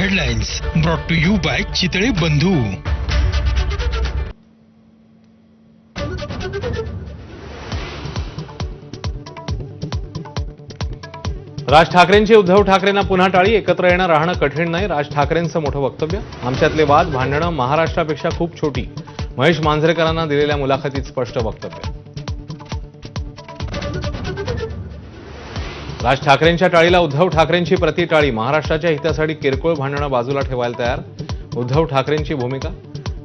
Headlines brought to you by Chitale Bandhu. Raj ठाकरेंची उद्धव ठाकरेंना पुन्हा टाळी, एकत्र येणं राहणं कठीण नाही, राज ठाकरेंचं मोठं वक्तव्य। आमच्यातले वाद भांडणं महाराष्ट्रापेक्षा खूप छोटी, महेश मांजरेकरांना दिलेल्या मुलाखतीत स्पष्ट वक्तव्य। राज ठाकरेंच्या टाळीला उद्धव ठाकरेंची प्रतिटाळी, महाराष्ट्राच्या हितासाठी किरकोळ भांडणं बाजूला ठेवायला तयार उद्धव ठाकरेंची भूमिका,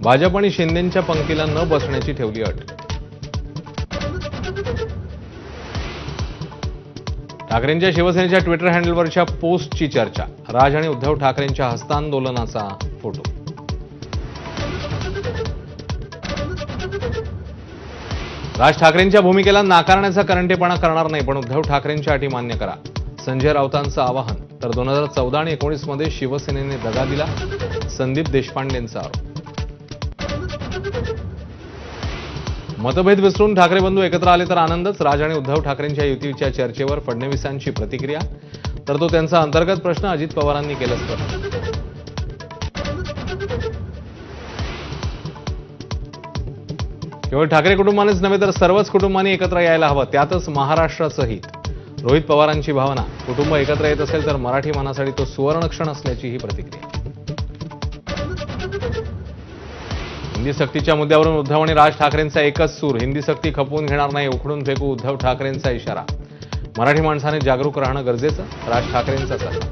भाजप आणि शिंदेंच्या पंक्तीला न बसण्याची ठेवली अट। ठाकरेंच्या शिवसेनेच्या ट्विटर हँडलवरच्या पोस्टची चर्चा, राज आणि उद्धव ठाकरेंच्या हस्तांदोलनाचा फोटो। राज ठाकरेंच्या भूमिकेला नाकारण्याचा करंटेपणा करणार नाही, पण उद्धव ठाकरेंच्या अटी मान्य करा, संजय राऊतांचं आवाहन। तर 2014 आणि 19 मध्ये शिवसेनेने दगा दिला, संदीप देशपांडेंचा आरोप। मतभेद विसरून ठाकरे बंधू एकत्र आले तर आनंदच, राज आणि उद्धव ठाकरेंच्या युतीच्या चर्चेवर फडणवीसांची प्रतिक्रिया। तर तो त्यांचा अंतर्गत प्रश्न, अजित पवारांनी केलं स्पष्ट। केवळ ठाकरे कुटुंबानेच नव्हे तर सर्वच कुटुंबांनी एकत्र यायला हवं, त्यातच महाराष्ट्राचं हित, रोहित पवारांची भावना। कुटुंब एकत्र येत असेल तर मराठी मानासाठी तो सुवर्णक्षण असल्याची ही प्रतिक्रिया। हिंदी सक्तीच्या मुद्द्यावरून उद्धव आणि राज ठाकरेंचा एकच सूर, हिंदी सक्ती खपवून घेणार नाही, उखडून फेकू, उद्धव ठाकरेंचा इशारा। मराठी माणसाने जागरूक राहणं गरजेचं, राज ठाकरेंचा सल्ला।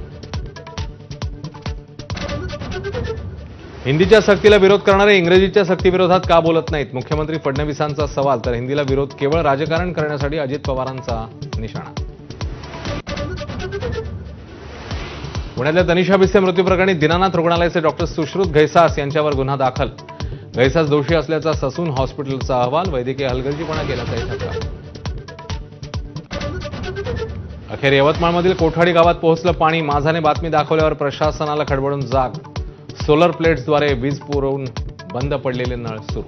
हिंदीच्या सक्तीला विरोध करणारे इंग्रजीच्या सक्तीविरोधात का बोलत नाहीत, मुख्यमंत्री फडणवीसांचा सवाल। तर हिंदीला विरोध केवळ राजकारण करण्यासाठी, अजित पवारांचा निशाणा। पुण्यातल्या तनिषा भिसे मृत्यू प्रकरणी दीनानाथ रुग्णालयाचे डॉक्टर सुश्रुत घैसास यांच्यावर गुन्हा दाखल, घैसास दोषी असल्याचा ससून हॉस्पिटलचा अहवाल, वैद्यकीय हलगर्जीपणा केल्याचाही ठपका। अखेर यवतमाळमधील कोठाडी गावात पोहोचलं पाणी, माझाने बातमी दाखवल्यावर प्रशासनाला खडबडून जाग, सोलर प्लेट्सद्वारे वीज पुरवून बंद पडलेले नळ सुरू।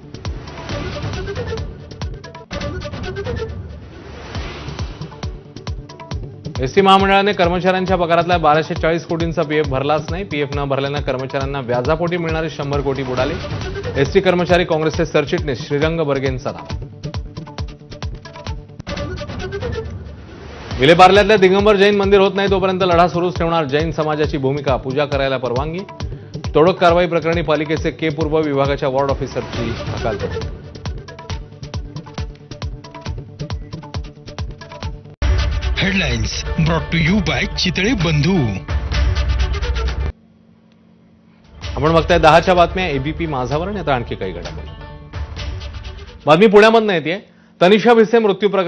एसटी महामंडळाने कर्मचाऱ्यांच्या पगारातल्या 1240 कोटींचा पीएफ भरलाच नाही, पीएफ न भरल्यानं कर्मचाऱ्यांना व्याजापोटी मिळणारे 100 कोटी बुडाले, एसटी कर्मचारी काँग्रेसचे सरचिटणीस श्रीरंग बर्गेंचा दावा। विलेपार्ल्यातल्या दिगंबर जैन मंदिर होत नाही तोपर्यंत लढा सुरूच ठेवणार, जैन समाजाची भूमिका, पूजा करायला परवानगी। तोडक कारवाई प्रकरणी पालिकेचे के पूर्व विभागाच्या वॉर्ड ऑफिसरची हकालपट्टी। Headlines brought to you by Chitale Bandhu. आपण बघताय 10च्या बातम्या एबीपी माझावर, आणि आता आणखी काही घडामोडी। बातमी पुण्यामधून येते, तनिषा भिसे मृत्यू प्रकरणी